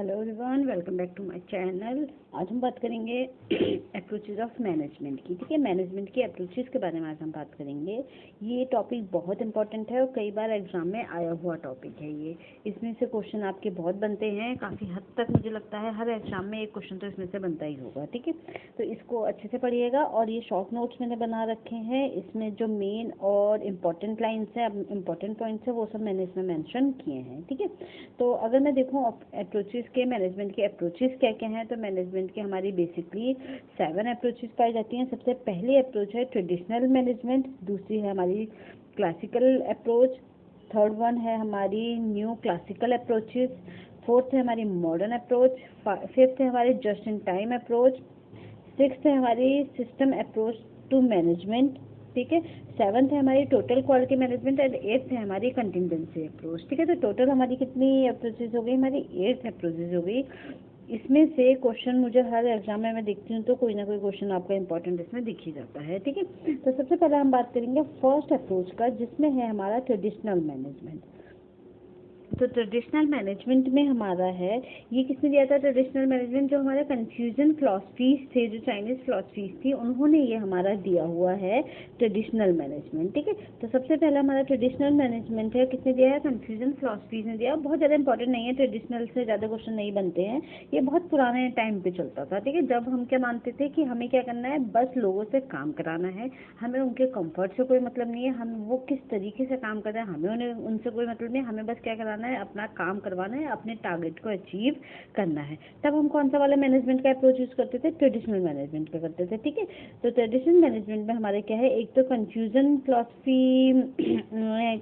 Hello everyone, welcome back to my channel. आज हम बात करेंगे अप्रोचेज ऑफ मैनेजमेंट की। ठीक है, मैनेजमेंट की अप्रोचेज के बारे में आज हम बात करेंगे। ये टॉपिक बहुत इंपॉर्टेंट है और कई बार एग्जाम में आया हुआ टॉपिक है ये। इसमें से क्वेश्चन आपके बहुत बनते हैं, काफ़ी हद तक मुझे लगता है हर एग्जाम में एक क्वेश्चन तो इसमें से बनता ही होगा। ठीक है, तो इसको अच्छे से पढ़िएगा। और ये शॉर्ट नोट्स मैंने बना रखे हैं, इसमें जो मेन और इम्पॉर्टेंट लाइन्स हैं, इम्पॉर्टेंट पॉइंट्स हैं, वो सब मैंने इसमें मैंशन किए हैं। ठीक है, तो अगर मैं देखूँ अप्रोचेज के मैनेजमेंट के अप्रोचेस क्या क्या हैं, तो मैनेजमेंट के हमारी बेसिकली 7 अप्रोचेस पाई जाती हैं। सबसे पहली अप्रोच है ट्रेडिशनल मैनेजमेंट, दूसरी है हमारी क्लासिकल अप्रोच, थर्ड वन है हमारी न्यू क्लासिकल अप्रोचेस, फोर्थ है हमारी मॉडर्न अप्रोच, फिफ्थ है हमारी just in time approach, sixth है हमारी सिस्टम अप्रोच टू मैनेजमेंट। ठीक है, सेवन्थ है हमारी total quality management and eighth है हमारी कंटिजेंसी अप्रोच। ठीक है, तो टोटल हमारी कितनी अप्रोचेज हो गई, हमारी 8 अप्रोचेज हो गई। इसमें से क्वेश्चन मुझे हर एग्जाम में मैं देखती हूँ तो कोई ना कोई क्वेश्चन आपका इंपॉर्टेंट इसमें दिख ही जाता है। ठीक है, तो सबसे पहले हम बात करेंगे फर्स्ट अप्रोच का, जिसमें है हमारा ट्रेडिशनल मैनेजमेंट। तो ट्रेडिशनल मैनेजमेंट में हमारा है, ये किसने दिया था ट्रेडिशनल मैनेजमेंट, जो हमारे कन्फ्यूजन फिलॉसफीज थे, जो चाइनीज फिलॉसफीज थी, उन्होंने ये हमारा दिया हुआ है ट्रेडिशनल मैनेजमेंट। ठीक है, तो सबसे पहला हमारा ट्रेडिशनल मैनेजमेंट है, किसने दिया है, कन्फ्यूजन फिलॉसफीज ने दिया। बहुत ज़्यादा इंपॉर्टेंट नहीं है, ट्रेडिशनल से ज़्यादा क्वेश्चन नहीं बनते हैं, ये बहुत पुराने टाइम पे चलता था। ठीक है, जब हम क्या मानते थे कि हमें क्या करना है, बस लोगों से काम कराना है, हमें उनके कंफर्ट से कोई मतलब नहीं है, हम वो किस तरीके से काम कर रहे हैं हमें उनसे कोई मतलब नहीं, हमें बस क्या कराना है, अपना काम करवाना है, अपने टारगेट को अचीव करना है। तब हम कौन सा वाला मैनेजमेंट का अप्रोच यूज करते थे, ट्रेडिशनल मैनेजमेंट का करते थे। ठीक है, तो ट्रेडिशनल मैनेजमेंट में हमारे क्या है, एक तो कन्फ्यूजन फिलॉसफी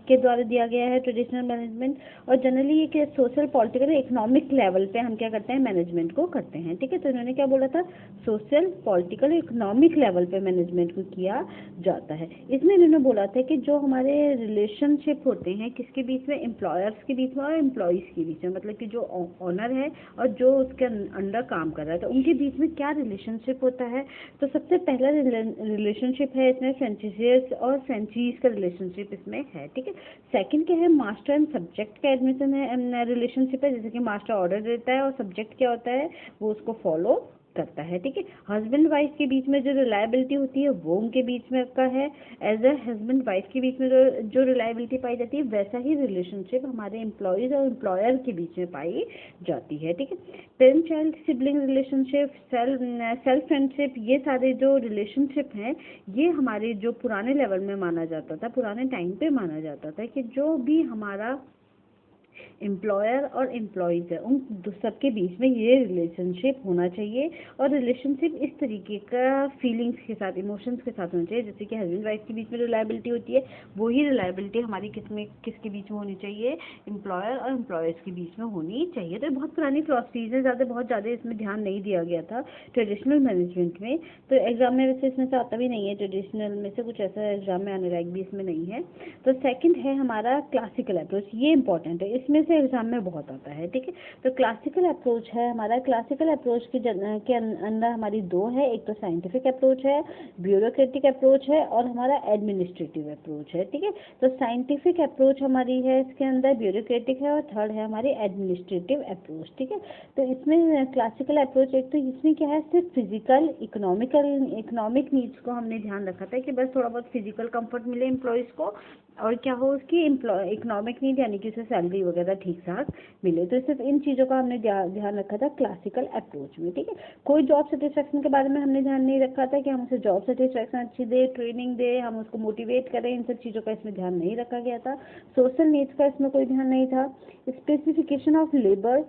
के द्वारा दिया गया है ट्रेडिशनल मैनेजमेंट, और जनरली ये कि सोशल पॉलिटिकल इकोनॉमिक लेवल पे हम क्या करते हैं, मैनेजमेंट को करते हैं। ठीक है, तो इन्होंने क्या बोला था, सोशल पॉलिटिकल इकोनॉमिक लेवल पे मैनेजमेंट को किया जाता है। इसमें इन्होंने बोला था कि जो हमारे रिलेशनशिप होते हैं किसके बीच में, एम्प्लॉयर्स के बीच में और एम्प्लॉइज के बीच में, मतलब कि जो ऑनर है और जो उसके अंडर काम कर रहा है, तो उनके बीच में क्या रिलेशनशिप होता है। तो सबसे पहला रिलेशनशिप है इसमें फ्रेंचाइजीज और फ्रेंचीज का रिलेशनशिप इसमें है। ठीक है, सेकंड क्या है, मास्टर एंड सब्जेक्ट का एडमिशन है, रिलेशनशिप है, जैसे कि मास्टर ऑर्डर देता है और सब्जेक्ट क्या होता है, वो उसको फॉलो करता है। ठीक है, हस्बैंड वाइफ के बीच में जो रिलायबिलिटी होती है वो उनके बीच में का है, एज ए हस्बैंड वाइफ के बीच में जो रिलायबिलिटी पाई जाती है, वैसा ही रिलेशनशिप हमारे एम्प्लॉयज और एम्प्लॉयर के बीच में पाई जाती है। ठीक है, parent child sibling relationship, self friendship, ये सारे जो रिलेशनशिप हैं, ये हमारे जो पुराने लेवल में माना जाता था, पुराने टाइम पे माना जाता था कि जो भी हमारा एम्प्लॉयर और एम्प्लॉयज है उन सबके बीच में ये रिलेशनशिप होना चाहिए। और रिलेशनशिप इस तरीके का फीलिंग्स के साथ, इमोशंस के साथ होना चाहिए, जैसे कि हस्बैंड वाइफ के बीच में रिलायबिलिटी होती है, वही रिलायबिलिटी हमारी किसके बीच में होनी चाहिए, एम्प्लॉयर और एम्प्लॉयर्स के बीच में होनी चाहिए। तो बहुत पुरानी फिलॉसफीज है, बहुत ज़्यादा इसमें ध्यान नहीं दिया गया था ट्रेडिशनल मैनेजमेंट में, तो एग्जाम में वैसे इसमें से आता भी नहीं है, ट्रेडिशनल में से कुछ ऐसा एग्जाम में आने लायक भी इसमें नहीं है। तो सेकंड है हमारा क्लासिकल अप्रोच, ये इंपॉर्टेंट है, इसमें से एग्जाम में बहुत आता है। ठीक है, तो क्लासिकल अप्रोच है हमारा, क्लासिकल अप्रोच के अंदर हमारी दो है, एक तो साइंटिफिक अप्रोच है, ब्यूरोक्रेटिक अप्रोच है, और हमारा एडमिनिस्ट्रेटिव अप्रोच है। ठीक है, तो साइंटिफिक अप्रोच हमारी है इसके अंदर, ब्यूरोक्रेटिक है, और थर्ड है हमारी एडमिनिस्ट्रेटिव अप्रोच। ठीक है, तो इसमें क्लासिकल अप्रोच, एक तो इसमें क्या है, सिर्फ फिजिकल इकोनॉमिक नीड्स को हमने ध्यान रखा था कि बस थोड़ा बहुत फिजिकल कंफर्ट मिले एम्प्लॉयज को, और क्या हो उसकी इकोनॉमिक नीड, यानी कि उसे सैलरी वगैरह ठीक ठाक मिले। तो सिर्फ इन चीज़ों का हमने ध्यान रखा था क्लासिकल अप्रोच में। ठीक है, कोई जॉब सेटिस्फैक्शन के बारे में हमने ध्यान नहीं रखा था कि हम उसे जॉब सेटिस्फैक्शन अच्छी दे, ट्रेनिंग दे, हम उसको मोटिवेट करें, इन सब चीज़ों का इसमें ध्यान नहीं रखा गया था। सोशल नीड्स का इसमें कोई ध्यान नहीं था। स्पेसिफिकेशन ऑफ लेबर,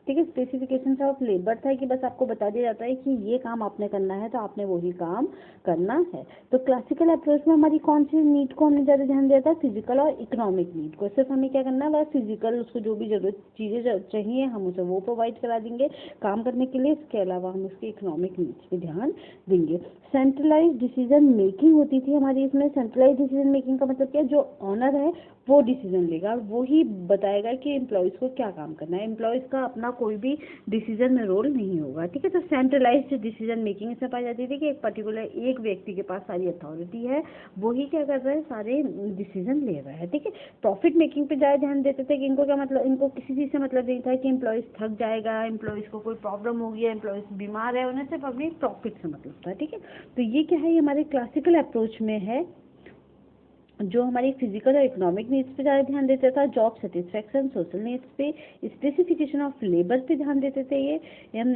ठीक है, स्पेसिफिकेशन ऑफ लेबर था कि बस आपको बता दिया जाता है कि ये काम आपने करना है तो आपने वही काम करना है। तो क्लासिकल अप्रोच में हमारी कौन सी नीड को हमने ज़्यादा ध्यान दिया था, फिजिकल और इकोनॉमिक नीड को। सिर्फ हमें क्या करना है, बस फिजिकल उसको जो भी जरूरत चीज़ें चाहिए हम उसे वो प्रोवाइड करा देंगे काम करने के लिए, इसके अलावा हम उसकी इकोनॉमिक नीड्स पे ध्यान देंगे। सेंट्रलाइज डिसीजन मेकिंग होती थी हमारी इसमें। सेंट्रलाइज डिसीजन मेकिंग का मतलब क्या है, जो ऑनर है वो डिसीजन लेगा, वो ही बताएगा कि एम्प्लॉयज़ को क्या काम करना है, एम्प्लॉयज़ का अपना कोई भी डिसीजन में रोल नहीं होगा, ठीक है। तो सेंट्रलाइज्ड डिसीजन मेकिंग इसमें पाई जाती थी कि एक पर्टिकुलर एक व्यक्ति के पास सारी अथॉरिटी है, वही क्या कर रहा है, सारे डिसीजन ले रहा है, ठीक है। प्रॉफिट मेकिंग पे ज़्यादा ध्यान देते थे कि इनको क्या मतलब, इनको किसी चीज़ से मतलब नहीं था कि एम्प्लॉयज़ थक जाएगा, एम्प्लॉयज़ को कोई प्रॉब्लम होगी है, एम्प्लॉयज़ बीमार है, उन्हें सिर्फ अपनी प्रॉफिट से मतलब था, ठीक है। तो ये क्या है, ये हमारे क्लासिकल अप्रोच में है, जो हमारी फिजिकल और इकोनॉमिक नीड्स पे ज़्यादा ध्यान देता था, जॉब सेटिस्फैक्शन, सोशल नीड्स पे, स्पेसिफिकेशन ऑफ लेबर पे ध्यान देते थे ये,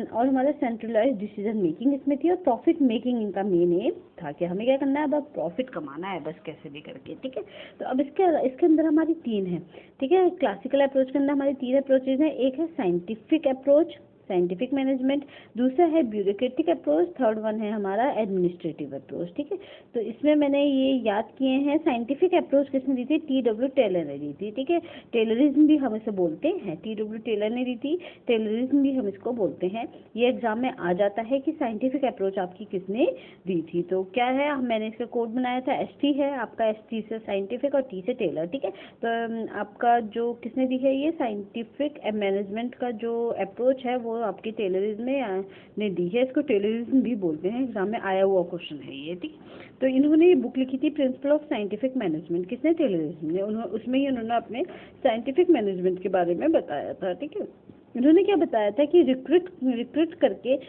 और हमारा सेंट्रलाइज डिसीजन मेकिंग इसमें थी, और प्रॉफिट मेकिंग इनका मेन एम था कि हमें क्या करना है, अब प्रॉफिट कमाना है बस कैसे भी करके, ठीक है। तो अब इसके अंदर हमारी 3 है, ठीक है। क्लासिकल अप्रोच के अंदर हमारी 3 अप्रोचेज हैं। एक है साइंटिफिक अप्रोच, साइंटिफिक मैनेजमेंट, दूसरा है ब्यूरोक्रेटिक अप्रोच, थर्ड वन है हमारा एडमिनिस्ट्रेटिव अप्रोच, ठीक है। तो इसमें मैंने ये याद किए हैं, साइंटिफिक अप्रोच किसने दी थी, T.W. टेलर ने दी थी, ठीक है। टेलरिज्म भी हम इसे बोलते हैं, T.W. टेलर ने दी थी, टेलरिज्म भी हम इसको बोलते हैं। ये एग्जाम में आ जाता है कि साइंटिफिक अप्रोच आपकी किसने दी थी। तो क्या है, मैंने इसका कोड बनाया था, ST है आपका, ST से साइंटिफिक और T से टेलर, ठीक है। तो आपका जो किसने दी है, ये साइंटिफिक मैनेजमेंट का जो अप्रोच है वो आपके टेलरिज्म ने दी है, इसको टेलरिज्म भी बोलते हैं, एग्जाम में आया हुआ क्वेश्चन है ये, ठीक। तो इन्होंने ये बुक लिखी थी प्रिंसिपल ऑफ साइंटिफिक मैनेजमेंट, किसने, टेलरिज्म ने। उसमें ही उन्होंने अपने साइंटिफिक मैनेजमेंट के बारे में बताया था, ठीक है। इन्होंने क्या बताया था कि रिक्रूट करके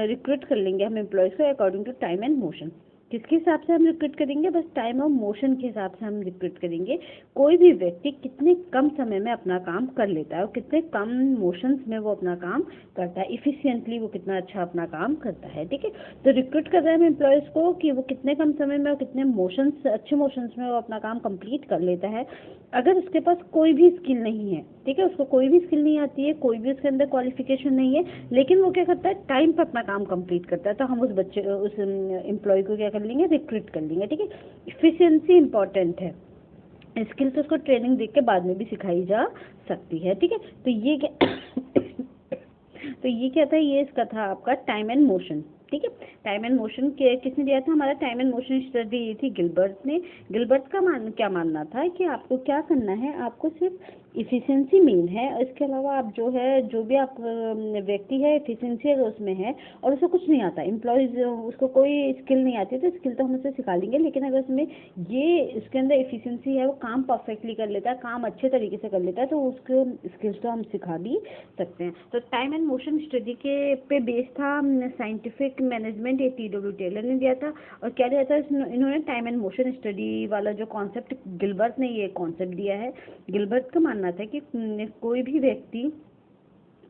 रिक्रूट कर लेंगे हम एम्प्लॉयज़ को according to time and motion. किसके हिसाब से हम रिक्रूट करेंगे, बस टाइम और मोशन के हिसाब से हम रिक्रूट करेंगे। कोई भी व्यक्ति कितने कम समय में अपना काम कर लेता है और कितने कम मोशंस में वो अपना काम करता है, इफिशिएंटली वो कितना अच्छा अपना काम करता है, ठीक है। तो रिक्रूट कर रहे हैं हम एम्प्लॉयज़ को कि वो कितने कम समय में और कितने मोशंस, अच्छे मोशंस में वो अपना काम कंप्लीट कर लेता है। अगर उसके पास कोई भी स्किल नहीं है, ठीक है, उसको कोई भी स्किल नहीं आती है, कोई भी उसके अंदर क्वालिफिकेशन नहीं है, लेकिन वो क्या करता है, टाइम पर अपना काम कंप्लीट करता है, तो हम उस एम्प्लॉय को क्या कर लेंगे, रिक्रूट कर लेंगे, ठीक है। इफिशिएंसी इंपॉर्टेंट है, स्किल तो उसको ट्रेनिंग देके बाद में भी सिखाई जा सकती है, ठीक है। तो ये क्या तो ये क्या था, ये इसका था आपका टाइम एंड मोशन, ठीक है। टाइम एंड मोशन के किसने दिया था, हमारा टाइम एंड मोशन स्टडी दी थी गिलबर्ट ने। गिलबर्ट का क्या मानना था कि आपको क्या करना है, आपको सिर्फ इफिशिएंसी मेन है, इसके अलावा आप जो है, जो भी आप व्यक्ति है, इफिशिएंसी अगर उसमें है और उसको कुछ नहीं आता, एम्प्लॉयज़ उसको कोई स्किल नहीं आती, तो स्किल तो हम उसे सिखा लेंगे, लेकिन अगर उसमें ये इसके अंदर इफिशिएंसी है, वो काम परफेक्टली कर लेता है, काम अच्छे तरीके से कर लेता है, तो उसको स्किल्स तो हम सिखा भी सकते हैं। तो टाइम एंड मोशन स्टडी के पे बेस था साइंटिफिक मैनेजमेंट, ये T.W. टेलर ने दिया था। और क्या दिया था इन्होंने, टाइम एंड मोशन स्टडी वाला जो कॉन्सेप्ट गिलबर्ट ने ये कॉन्सेप्ट दिया है। गिलबर्ट का मानना था कि कोई भी व्यक्ति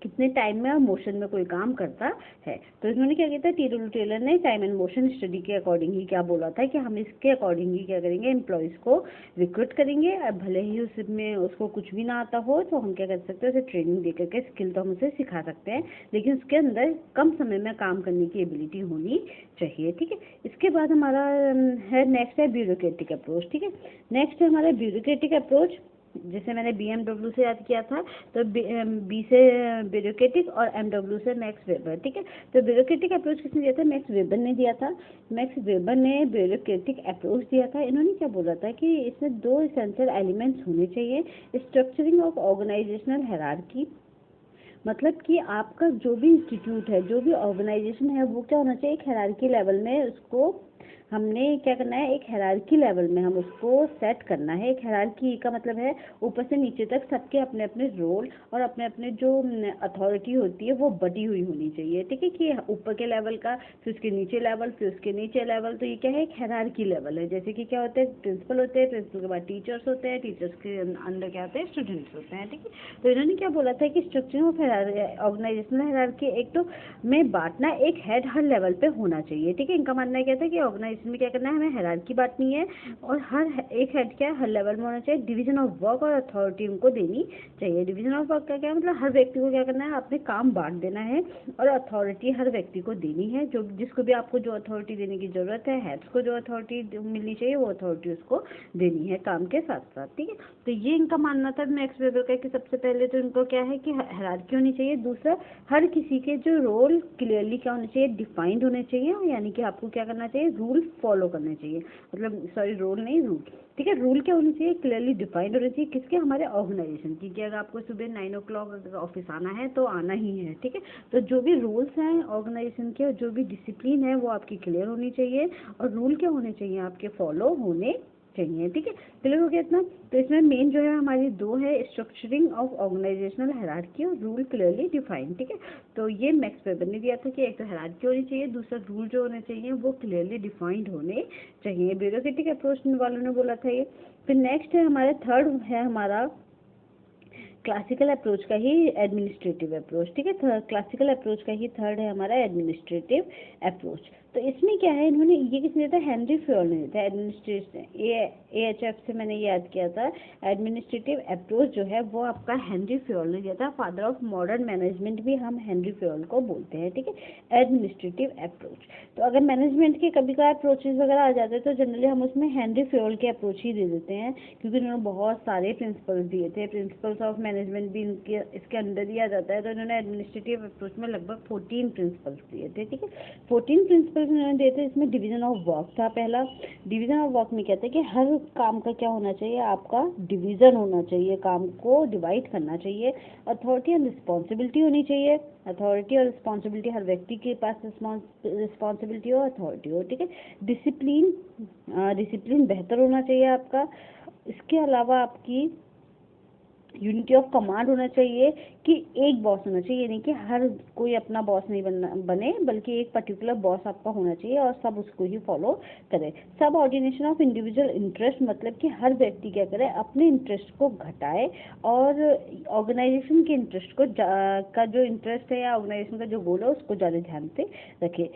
कितने टाइम में और मोशन में कोई काम करता है। तो इन्होंने क्या किया था, T.W. टेलर ने टाइम एंड मोशन स्टडी के अकॉर्डिंग ही क्या बोला था कि हम इसके अकॉर्डिंग ही क्या करेंगे, एम्प्लॉयज़ को रिक्रूट करेंगे, अब भले ही उसमें उसको कुछ भी ना आता हो, तो हम क्या कर सकते हैं, उसे ट्रेनिंग दे करके स्किल तो हम उसे सिखा सकते हैं, लेकिन उसके अंदर कम समय में काम करने की एबिलिटी होनी चाहिए, ठीक है। इसके बाद हमारा है, नेक्स्ट है ब्यूरोक्रेटिक अप्रोच, ठीक है। नेक्स्ट है हमारा ब्यूरोक्रेटिक अप्रोच, जैसे मैंने BMW से याद किया था, तो B से ब्यूरोक्रेटिक और MW से मैक्स वेबर, ठीक है। तो ब्यूरोक्रेटिक अप्रोच किसने दिया था, मैक्स वेबर ने दिया था। मैक्स वेबर ने ब्यूरोक्रेटिक अप्रोच दिया था। इन्होंने क्या बोला था कि इसमें 2 एसेंशियल एलिमेंट्स होने चाहिए, स्ट्रक्चरिंग ऑफ ऑर्गेनाइजेशनल हायरार्की, मतलब कि आपका जो भी इंस्टीट्यूट है, जो भी ऑर्गेनाइजेशन है, वो क्या होना चाहिए, एक हायरार्की लेवल में उसको हमने क्या करना है, एक हायरार्की लेवल में हम उसको सेट करना है। एक हायरार्की का मतलब है ऊपर से नीचे तक सबके अपने अपने रोल और अपने अपने जो अथॉरिटी होती है वो बटी हुई होनी चाहिए, ठीक है। कि ऊपर के लेवल का, फिर उसके नीचे लेवल, फिर उसके नीचे लेवल, तो ये क्या है, एक हायरार्की लेवल है। जैसे कि क्या होते हैं, प्रिंसिपल होते हैं, प्रिंसिपल के बाद टीचर्स होते हैं, टीचर्स के अंदर क्या होते हैं, स्टूडेंट्स होते हैं, ठीक है। तो इन्होंने क्या बोला था कि स्ट्रक्चर ऑफ ऑर्गेनाइजेशनल हायरार्की एक तो में बांटना, एक हेड हर लेवल पे होना चाहिए, ठीक है। इनका मानना क्या था कि ऑर्गेनाइजेशन में क्या करना है, हमें हायरार्की बांटनी है और हर एक हेड क्या है, हर लेवल में होना चाहिए। डिवीजन ऑफ वर्क और अथॉरिटी उनको देनी चाहिए। डिवीजन ऑफ वर्क का क्या मतलब, हर व्यक्ति को क्या करना है, अपने काम बांट देना है, और अथॉरिटी हर व्यक्ति को देनी है, जो जिसको भी आपको जो अथॉरिटी देने की जरूरत है, हेड्स को जो अथॉरिटी मिलनी चाहिए वो अथॉरिटी उसको देनी है काम के साथ साथ, ठीक है। तो ये इनका मानना था मैक्स वेबर का कि सबसे पहले तो इनको क्या है कि हायरार्की होनी चाहिए। दूसरा, हर किसी के जो रोल क्लियरली क्या होने चाहिए, डिफाइंड होने चाहिए, यानी कि आपको क्या करना चाहिए, रूल फॉलो करने चाहिए, मतलब सॉरी रोल नहीं, रूल ठीक है। रूल क्या होने चाहिए, क्लियरली डिफाइंड होने चाहिए, किसके, हमारे ऑर्गेनाइजेशन की, कि अगर आपको सुबह 9 o'clock ऑफिस आना है तो आना ही है, ठीक है। तो जो भी रूल्स हैं ऑर्गेनाइजेशन के और जो भी डिसिप्लिन है वो आपकी क्लियर होनी चाहिए, और रूल क्या होने चाहिए, आपके फॉलो होने चाहिए, ठीक है। क्लियर हो गया इतना। तो इसमें मेन जो है हमारी दो है, स्ट्रक्चरिंग ऑफ ऑर्गेनाइजेशनल हायरार्की और रूल क्लियरली डिफाइंड, ठीक है। तो ये मैक्स वेबर ने दिया था कि एक तो हायरार्की होनी चाहिए, दूसरा रूल जो होने चाहिए वो क्लियरली डिफाइंड होने चाहिए। ब्यूरोक्रेटिक अप्रोच वालों ने बोला था ये। फिर नेक्स्ट है हमारा थर्ड है हमारा क्लासिकल अप्रोच का ही एडमिनिस्ट्रेटिव अप्रोच, ठीक है। क्लासिकल अप्रोच का ही थर्ड है हमारा एडमिनिस्ट्रेटिव अप्रोच। तो इसमें क्या है, इन्होंने ये किसने दिया था, हेनरी फ्योल ने दिया था। एडमिनिस्ट्रेशन AHF से मैंने याद किया था। एडमिनिस्ट्रेटिव अप्रोच जो है वो आपका हेनरी फ्योल ने दिया था। फादर ऑफ मॉडर्न मैनेजमेंट भी हम हेनरी फ्योल को बोलते हैं, ठीक है। एडमिनिस्ट्रेटिव अप्रोच, तो अगर मैनेजमेंट के कभी कभार अप्रोचेज वगैरह आ जाते हैं तो जनरली हम उसमें हेनरी फ्योल के अप्रोच ही दे देते हैं, क्योंकि उन्होंने बहुत सारे प्रिंसिपल्स दिए थे। प्रिंसिपल्स ऑफ मैनेजमेंट भी इनके इसके अंदर दिया जाता है। तो इन्होंने एडमिनिस्ट्रेटिव अप्रोच में लगभग 14 प्रिंसिपल्स दिए थे, ठीक है। 14 प्रिंसिपल्स उन्होंने दिए थे। इसमें डिवीजन ऑफ वर्क था पहला। डिवीजन ऑफ वर्क में कहते हैं कि हर काम का क्या होना चाहिए, आपका डिवीजन होना चाहिए, काम को डिवाइड करना चाहिए। अथॉरिटी एंड रिस्पॉन्सिबिलिटी होनी चाहिए। अथॉरिटी और रिस्पॉन्सिबिलिटी, हर व्यक्ति के पास रिस्पॉन्सिबिलिटी हो, अथॉरिटी हो, ठीक है। डिसिप्लिन, डिसिप्लिन बेहतर होना चाहिए आपका। इसके अलावा आपकी यूनिटी ऑफ कमांड होना चाहिए, कि एक बॉस होना चाहिए, नहीं कि हर कोई अपना बॉस नहीं बने, बल्कि एक पर्टिकुलर बॉस आपका होना चाहिए और सब उसको ही फॉलो करे। सब ऑर्डिनेशन ऑफ इंडिविजुअल इंटरेस्ट, मतलब कि हर व्यक्ति क्या करे, अपने इंटरेस्ट को घटाए और ऑर्गेनाइजेशन के इंटरेस्ट को का जो इंटरेस्ट है या ऑर्गेनाइजेशन का जो गोल है उसको ज़्यादा ध्यान से रखे।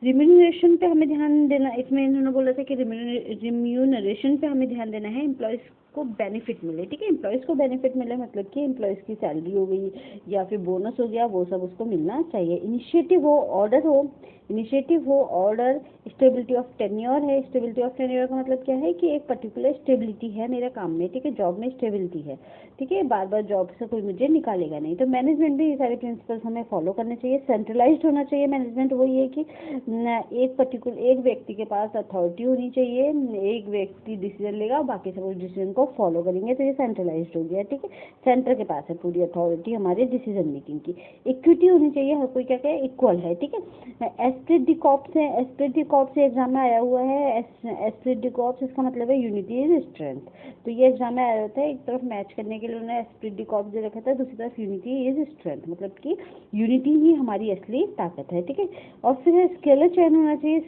रिम्यूनरेशन पे हमें ध्यान देना, इसमें इन्होंने बोला था कि रिम्यूनरेशन पे हमें ध्यान देना है, एम्प्लॉयज़ को बेनिफिट मिले, ठीक है। एम्प्लॉयज़ को बेनिफिट मिले मतलब कि एम्प्लॉयज़ की सैलरी हो गई या फिर बोनस हो गया, वो सब उसको मिलना चाहिए। इनिशिएटिव हो, ऑर्डर हो, इनिशिएटिव हो, ऑर्डर, स्टेबिलिटी ऑफ टेन्योर है। स्टेबिलिटी ऑफ टेन्योर का मतलब क्या है कि एक पर्टिकुलर स्टेबिलिटी है मेरे काम में, ठीक है, जॉब में स्टेबिलिटी है, ठीक है, बार बार जॉब से कोई मुझे निकालेगा नहीं। तो मैनेजमेंट भी ये सारे प्रिंसिपल्स हमें फॉलो करने चाहिए। सेंट्रलाइज्ड होना चाहिए मैनेजमेंट, वही है कि एक व्यक्ति के पास अथॉरिटी होनी चाहिए, एक व्यक्ति डिसीजन लेगा और बाकी सब उस डिसीजन को फॉलो करेंगे, तो ये सेंट्रलाइज्ड हो गया, ठीक है। सेंटर के पास है पूरी अथॉरिटी हमारे डिसीजन मेकिंग की। इक्विटी होनी चाहिए, हर कोई क्या कहे, इक्वल है, ठीक है। एस्प्रिट डी कॉर्प्स है, एस्प्रिट डी कॉर्प्स एग्जाम में आया हुआ है। एस्प्रिट डी कॉर्प्स, इसका मतलब है यूनिटी इज स्ट्रेंथ। तो ये एग्जाम में आया होता है, एक तरफ मैच करने के लिए उन्होंने एस्प्रिट डी कॉर्प्स दे रखा था, दूसरी तरफ यूनिटी इज स्ट्रेंथ, मतलब कि यूनिटी ही हमारी असली ताकत है, ठीक है। और फिर स्केलर चेन होना चाहिए।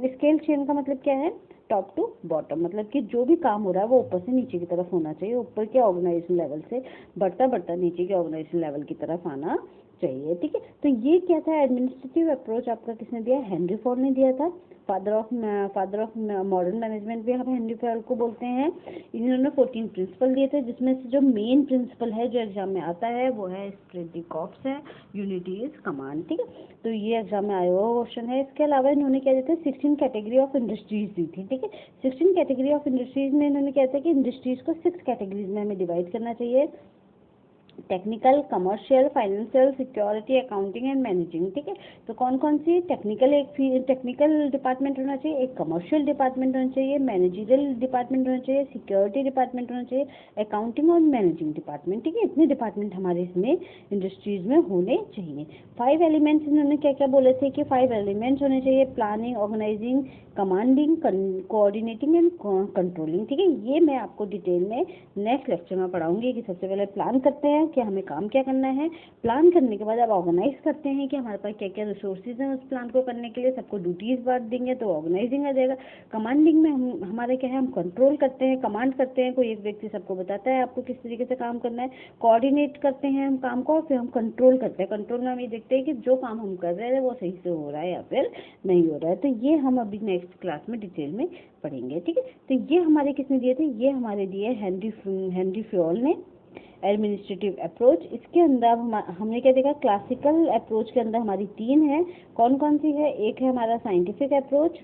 स्केल चेन का मतलब क्या है, टॉप टू बॉटम, मतलब कि जो भी काम हो रहा है वो ऊपर से नीचे की तरफ होना चाहिए, ऊपर के ऑर्गेनाइजेशन लेवल से बढ़ता बढ़ता नीचे के ऑर्गेनाइजेशन लेवल की तरफ आना चाहिए, ठीक है। तो ये क्या था, एडमिनिस्ट्रेटिव अप्रोच आपका किसने दिया, हेनरी फोर्ड ने दिया था। फादर ऑफ मॉडर्न मैनेजमेंट भी हम हेनरी फोर्ड को बोलते हैं। इन्होंने 14 प्रिंसिपल दिए थे, जिसमें से जो मेन प्रिंसिपल है जो एग्जाम में आता है वो है स्प्रेड द कॉर्प्स है, यूनिटी इज कमांड, ठीक है। तो ये एग्जाम में आया हुआ क्वेश्चन है। इसके अलावा इन्होंने क्या दिया था, 16 कैटेगरी ऑफ इंडस्ट्रीज दी थी, ठीक है। 16 कैटेगरी ऑफ इंडस्ट्रीज में इन्होंने क्या था कि इंडस्ट्रीज को 6 कैटेगरीज में हमें डिवाइड करना चाहिए। Technical, commercial, financial, security, accounting and managing, ठीक है। तो कौन कौन सी, टेक्निकल डिपार्टमेंट होना चाहिए, एक कमर्शियल डिपार्टमेंट होना चाहिए, मैनेजरियल डिपार्टमेंट होना चाहिए, सिक्योरिटी डिपार्टमेंट होना चाहिए, अकाउंटिंग और मैनेजिंग डिपार्टमेंट, ठीक है। इतने डिपार्टमेंट हमारे इसमें इंडस्ट्रीज में होने चाहिए। 5 एलिमेंट्स इन्होंने क्या क्या बोले थे कि 5 एलिमेंट्स होने चाहिए, planning, organising, commanding, coordinating and controlling, ठीक है। ये मैं आपको डिटेल में नेक्स्ट लेक्चर में पढ़ाऊंगी कि सबसे पहले प्लान करते हैं कि हमें काम क्या करना है, प्लान करने के बाद आप ऑर्गेनाइज करते हैं कि हमारे पास क्या क्या रिसोर्सेज हैं उस प्लान को करने के लिए, सबको ड्यूटीज बांट देंगे तो ऑर्गेनाइजिंग आ जाएगा। कमांडिंग में हमारे क्या है, हम कंट्रोल करते हैं, कमांड करते हैं, कोई एक व्यक्ति सबको बताता है आपको किस तरीके से काम करना है। कोऑर्डिनेट करते हैं हम काम को, फिर हम कंट्रोल करते हैं। कंट्रोल में हम ये देखते हैं कि जो काम हम कर रहे हैं वो सही से हो रहा है या फिर नहीं हो रहा है। तो ये हम अभी नेक्स्ट क्लास में डिटेल में पढ़ेंगे, ठीक है। तो ये हमारे किसने दिए थे, ये हमारे दिए हेनरी फ्योल ने, एडमिनिस्ट्रेटिव अप्रोच। इसके अंदर हमने क्या देखा, क्लासिकल अप्रोच के अंदर हमारी 3 है, कौन कौन सी है, एक है हमारा scientific approach,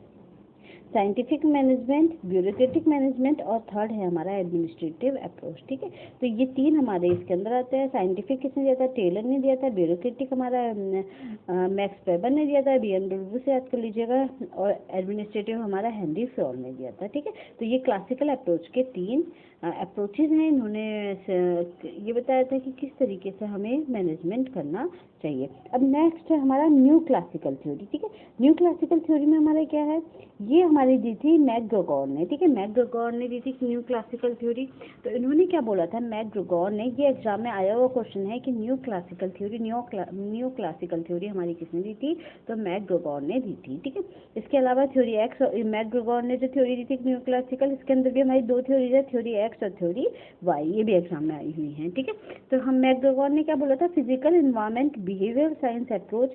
scientific management, bureaucratic management और थर्ड है हमारा एडमिनिस्ट्रेटिव अप्रोच। ठीक है, तो ये 3 हमारे इसके अंदर आते हैं। साइंटिफिक किसने दिया था? टेलर ने दिया था। ब्यूरोक्रेटिक हमारा मैक्स वेबर ने दिया था, BMW से याद कर लीजिएगा। और एडमिनिस्ट्रेटिव हमारा हेनरी फ्योल ने दिया था। ठीक है, तो ये क्लासिकल अप्रोच के 3 अप्रोचेज हैं। इन्होंने ये बताया था कि किस तरीके से हमें मैनेजमेंट करना चाहिए। अब नेक्स्ट है हमारा न्यू क्लासिकल थ्योरी। ठीक है, न्यू क्लासिकल थ्योरी में हमारा क्या है? ये हमारी दी थी मैकग्रेगोर ने। ठीक है, मैकग्रेगोर ने दी थी न्यू क्लासिकल थ्योरी। तो इन्होंने क्या बोला था मैकग्रेगोर ने? ये एग्जाम में आया हुआ क्वेश्चन है कि new classical theory, new classical theory हमारी किसने दी थी? तो मैकग्रेगोर ने दी थी। ठीक है, इसके अलावा थ्योरी एक्स, मैकग्रेगोर ने जो थ्योरी दी थी न्यू क्लासिकल, इसके अंदर भी हमारी 2 थ्योरीज है, थ्योरी एक्स और थ्योरी वाई, ये भी एग्जाम में आई हुई हैं। ठीक है, तो हम मैकग्रेगोर ने क्या बोला था? Physical environment behaviour science approach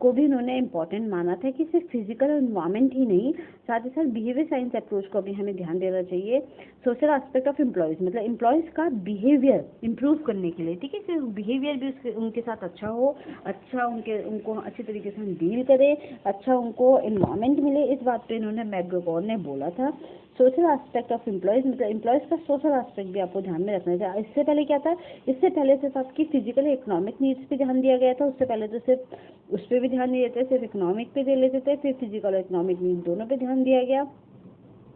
को भी इन्होंने इंपॉर्टेंट माना था कि सिर्फ फिजिकल इन्वायरमेंट ही नहीं, साथ ही साथ बिहेवियर साइंस अप्रोच को भी हमें ध्यान देना चाहिए। सोशल एस्पेक्ट ऑफ एम्प्लॉयज, मतलब एम्प्लॉयज का बिहेवियर इंप्रूव करने के लिए। ठीक है, कि बिहेवियर भी उनके साथ अच्छा हो, अच्छा उनको अच्छी तरीके से हम डील करें, अच्छा उनको इन्वायरमेंट मिले, इस बात पे इन्होंने मैकग्रेगोर ने बोला था। सोशल एस्पेक्ट ऑफ एम्प्लॉयज, मतलब एम्प्लॉयज का सोशल एस्पेक्ट भी आपको ध्यान में रखना चाहिए। इससे पहले क्या था? इससे पहले सिर्फ आपकी फिजिकल इकोनॉमिक नीड्स पे ध्यान दिया गया था। उससे पहले तो सिर्फ उस पर भी ध्यान नहीं देते, सिर्फ इकोनॉमिक पे दे लेते थे, फिर फिजिकल और इकोनॉमिक नीड दोनों पे ध्यान दिया गया।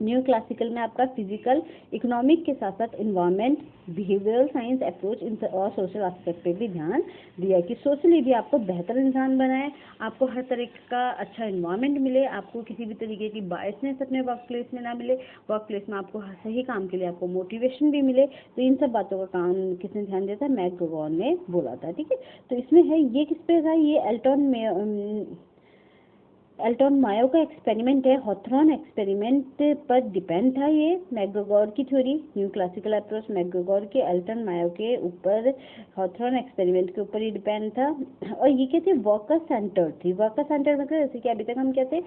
न्यू क्लासिकल में आपका फिजिकल इकोनॉमिक के साथ साथ इन्वायरमेंट, बिहेवियरल साइंस अप्रोच और सोशल एस्पेक्ट पे भी ध्यान दिया कि सोशली भी आपको बेहतर इंसान बनाए, आपको हर तरह का अच्छा इन्वायरमेंट मिले, आपको किसी भी तरीके की बायसनेस अपने वर्क प्लेस में ना मिले, वर्क प्लेस में आपको सही काम के लिए आपको मोटिवेशन भी मिले। तो इन सब बातों का काम किसने ध्यान दिया था? मैकग्रेगोर ने बोला था। ठीक है, तो इसमें है ये किस पे था? ये एल्टन मायो का एक्सपेरिमेंट है, हॉथरॉन एक्सपेरिमेंट पर डिपेंड था। ये मैकग्रेगोर की थ्योरी, न्यू क्लासिकल अप्रोच मैकग्रेगोर के एल्टन मायो के ऊपर, हॉथरॉन एक्सपेरिमेंट के ऊपर ही डिपेंड था। और ये क्या थी? वर्कर सेंटर्ड थी। वर्कर सेंटर्ड मतलब जैसे कि अभी तक हम क्या थे,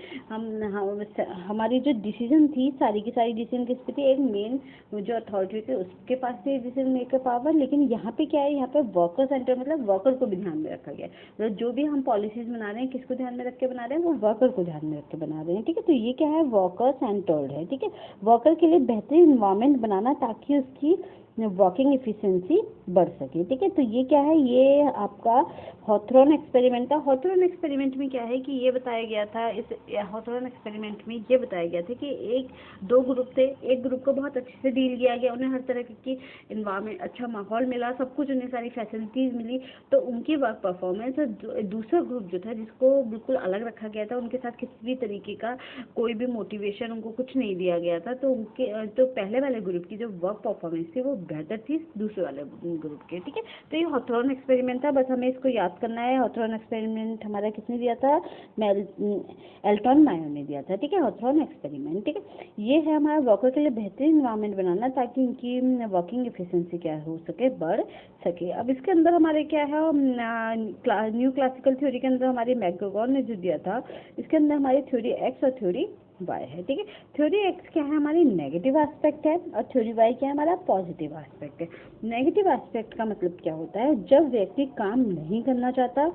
हमारी जो डिसीजन थी, सारी की सारी डिसीजन किस पे थी? एक मेन जो अथॉरिटी थी उसके पास थी डिसीजन मेकर पावर। लेकिन यहाँ पे क्या है? यहाँ पे वर्कर सेंटर मतलब वर्कर को भी ध्यान में रखा गया। मतलब जो भी हम पॉलिसीज बना रहे हैं, किसको ध्यान में रख के बना रहे हैं? वो वर्कर को ध्यान में रख के बना रहे हैं। ठीक है, तो ये क्या है? वर्कर सेंटर्ड है। ठीक है, वर्कर के लिए बेहतरीन इन्वायरमेंट बनाना ताकि उसकी वर्किंग एफिशिएंसी बढ़ सके। ठीक है, तो ये क्या है? ये आपका हॉथरॉन एक्सपेरिमेंट था। हॉथरॉन एक्सपेरिमेंट में क्या है कि ये बताया गया था, इस हॉथरॉन एक्सपेरिमेंट में ये बताया गया था कि दो ग्रुप थे। एक ग्रुप को बहुत अच्छे से डील किया गया, उन्हें हर तरह की इन्वायरमेंट, अच्छा माहौल मिला, सब कुछ उन्हें सारी फैसिलिटीज मिली, तो उनकी वर्क परफॉर्मेंस। दूसरा ग्रुप जो था जिसको बिल्कुल अलग रखा गया था, उनके साथ किसी भी तरीके का कोई भी मोटिवेशन, उनको कुछ नहीं दिया गया था, तो पहले वाले ग्रुप की जो वर्क परफॉर्मेंस थी वो बेहतर थी दूसरे वाले ग्रुप के। ठीक है, तो ये हॉथरॉन एक्सपेरिमेंट था, बस हमें इसको याद करना है। हॉथरॉन एक्सपेरिमेंट हमारा किसने दिया था? एल्टन मायो ने दिया था। ठीक है, हॉथरॉन एक्सपेरिमेंट। ठीक है, ये है हमारा वर्कर के लिए बेहतरीन इन्वायरमेंट बनाना ताकि इनकी वर्किंग एफिशिएंसी क्या हो सके, बढ़ सके। अब इसके अंदर हमारे क्या है? न्यू क्लासिकल थ्योरी के अंदर हमारी मैकग्रेगोर ने जो दिया था, इसके अंदर हमारी थ्योरी एक्स और थ्योरी वाई है। ठीक है, थ्योरी एक्स क्या है? हमारी नेगेटिव एस्पेक्ट है, और थ्योरी वाई क्या है? हमारा पॉजिटिव एस्पेक्ट है। नेगेटिव एस्पेक्ट का मतलब क्या होता है? जब व्यक्ति काम नहीं करना चाहता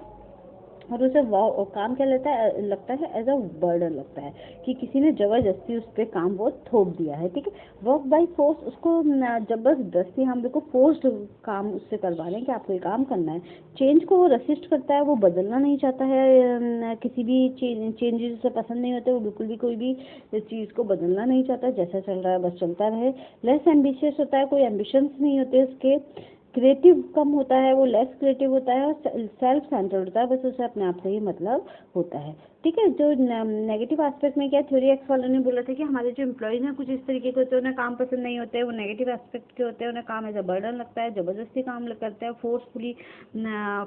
और उसे काम क्या लगता है? एज अ बर्डन लगता है कि किसी ने जबरदस्ती उस पर काम वो थोप दिया है। ठीक है, वर्क बाय फोर्स, उसको जबरदस्ती हम बिल्कुल फोर्स्ड काम उससे करवा रहे हैं कि आपको ये काम करना है। चेंज को वो रेसिस्ट करता है, वो बदलना नहीं चाहता है, किसी भी चेंजेस उसे पसंद नहीं होते, वो बिल्कुल भी कोई भी चीज़ को बदलना नहीं चाहता, जैसा चल रहा है बस चलता रहे। लेस एम्बिशियस होता है, कोई एम्बिशंस नहीं होते उसके। क्रिएटिव कम होता है, वो लेस क्रिएटिव होता है, और सेल्फ सेंटर्ड होता है, बस उसे अपने आप से ही मतलब होता है। ठीक है, जो नेगेटिव एस्पेक्ट में क्या थ्योरी एक्स वालों ने बोला था कि हमारे जो एम्प्लॉयज हैं कुछ इस तरीके के होते हैं, उन्हें काम पसंद नहीं होते हैं, वो नेगेटिव एस्पेक्ट के होते हैं, उन्हें काम एज अ बर्डन लगता है, जबरदस्ती काम करते हैं,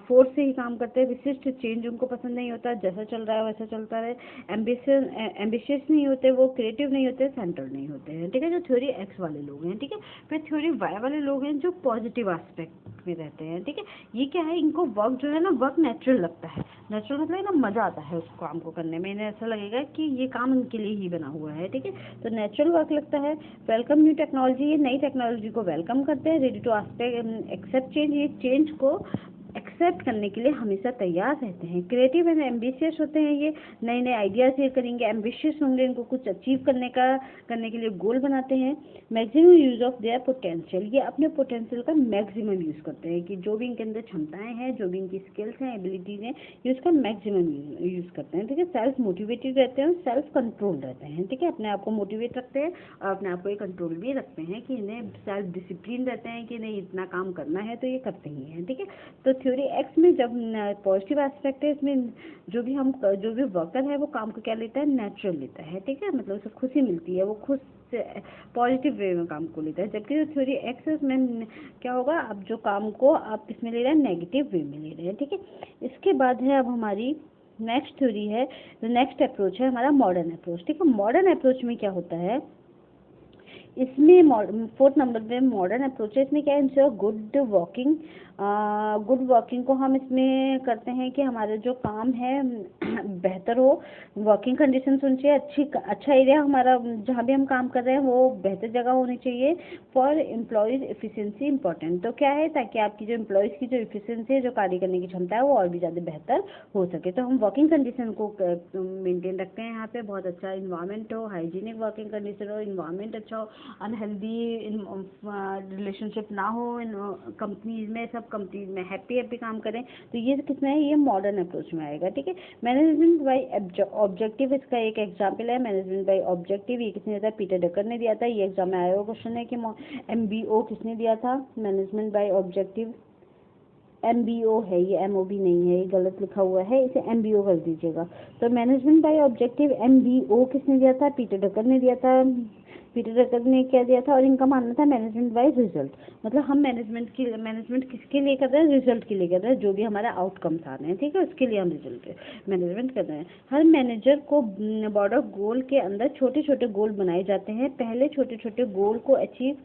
फोर्स से ही काम करते हैं, विशिष्ट चेंज उनको पसंद नहीं होता, जैसा चल रहा है वैसा चलता रहे, एम्बिशियस नहीं होते, वो क्रिएटिव नहीं होते, सेंटर्ड नहीं होते हैं। ठीक है, जो थ्योरी एक्स वाले लोग हैं। ठीक है, फिर थ्योरी वाई वाले लोग हैं जो पॉजिटिव एस्पेक्ट में रहते हैं। ठीक है, ये क्या है? इनको वर्क जो है ना, वर्क नेचुरल लगता है। नेचुरल मतलब ना मजा आता है उस काम को करने में, इन्हें ऐसा लगेगा कि ये काम इनके लिए ही बना हुआ है। ठीक है, तो नेचुरल वर्क लगता है। वेलकम न्यू टेक्नोलॉजी, ये नई टेक्नोलॉजी को वेलकम करते हैं। रेडी टू एक्सेप्ट चेंज, ये चेंज को एक्सेप्ट करने के लिए हमेशा तैयार रहते हैं। क्रिएटिव एंड एम्बिशियस होते हैं, ये नए नए आइडियाज शेयर करेंगे। एम्बिशियस होंगे, इनको कुछ अचीव करने के लिए गोल बनाते हैं। Maximum use of their potential, ये अपने पोटेंशियल का मैक्सिमम यूज करते हैं कि जो भी इनके अंदर क्षमताएं हैं, जो भी इनकी स्किल्स हैं, एबिलिटीज हैं, ये उसका मैक्सिमम यूज करते हैं। ठीक है, सेल्फ मोटिवेटेड रहते हैं, सेल्फ कंट्रोल रहते हैं। ठीक है, अपने आप को मोटिवेट रखते हैं और अपने आप को ये कंट्रोल भी रखते हैं कि इन्हें सेल्फ डिसिप्लिन रहते हैं कि नहीं इतना काम करना है तो ये करते ही हैं। ठीक है, तो थ्योरी एक्स में जब पॉजिटिव एस्पेक्ट है, इसमें जो भी वर्कर है वो काम को क्या लेता है, नेचुरल लेता है। ठीक है, मतलब उसे खुशी मिलती है, वो खुश पॉजिटिव वे में काम को लेता है। जबकि जो थ्योरी एक्स है उसमें क्या होगा, अब जो काम को आप किसमें ले रहे हैं, नेगेटिव वे में ले रहे हैं। ठीक है, इसके बाद है अब हमारी नेक्स्ट थ्योरी है, नेक्स्ट अप्रोच है हमारा मॉडर्न अप्रोच। ठीक है, मॉडर्न अप्रोच में क्या होता है, इसमें 4th नंबर पे मॉडर्न अप्रोच है। इसमें क्या है, इंस्टेड ऑफ गुड वर्किंग को हम इसमें करते हैं कि हमारे जो काम है बेहतर हो, वर्किंग कंडीशन होनी चाहिए, अच्छा एरिया हमारा जहाँ भी हम काम कर रहे हैं वो बेहतर जगह होनी चाहिए। फॉर एम्प्लॉयज़ एफिशिएंसी इंपॉर्टेंट, तो क्या है, ताकि आपकी जो एम्प्लॉयज़ की जो एफिशिएंसी है, जो कार्य करने की क्षमता है, वो और भी ज़्यादा बेहतर हो सके। तो हम वर्किंग कंडीशन को मेंटेन रखते हैं यहाँ पे, बहुत अच्छा इन्वायरमेंट हो, हाइजीनिक वर्किंग कंडीशन हो, इन्वायरमेंट अच्छा हो, अनहेल्दी रिलेशनशिप ना हो इन कंपनीज में, सब कंपनीज में हैप्पी काम करें। तो ये किसमें है, ये मॉडर्न अप्रोच में आएगा। ठीक है, मैनेजमेंट बाय ऑब्जेक्टिव इसका एक एग्जाम्पल है। मैनेजमेंट बाय ऑब्जेक्टिव ये किसने दिया था, पीटर ड्रकर ने दिया था। ये एग्जाम में आया हुआ क्वेश्चन है कि MBO किसने दिया था, मैनेजमेंट बाय ऑब्जेक्टिव। MBO है ये, MOB नहीं है, ये गलत लिखा हुआ है, इसे MBO कर दीजिएगा। तो मैनेजमेंट बाय ऑब्जेक्टिव MBO किसने दिया था, पीटर ड्रकर ने दिया था। पीटर ड्रकर ने क्या दिया था, और इनका मानना था मैनेजमेंट बाय रिजल्ट, मतलब हम मैनेजमेंट किसके लिए कर रहे हैं, रिजल्ट के लिए कर रहे हैं, जो भी हमारा आउटकम्स आ रहे हैं। ठीक है, उसके लिए हम रिजल्ट मैनेजमेंट कर रहे हैं। हर मैनेजर को बॉर्डर गोल के अंदर छोटे छोटे गोल बनाए जाते हैं। पहले छोटे छोटे गोल को अचीव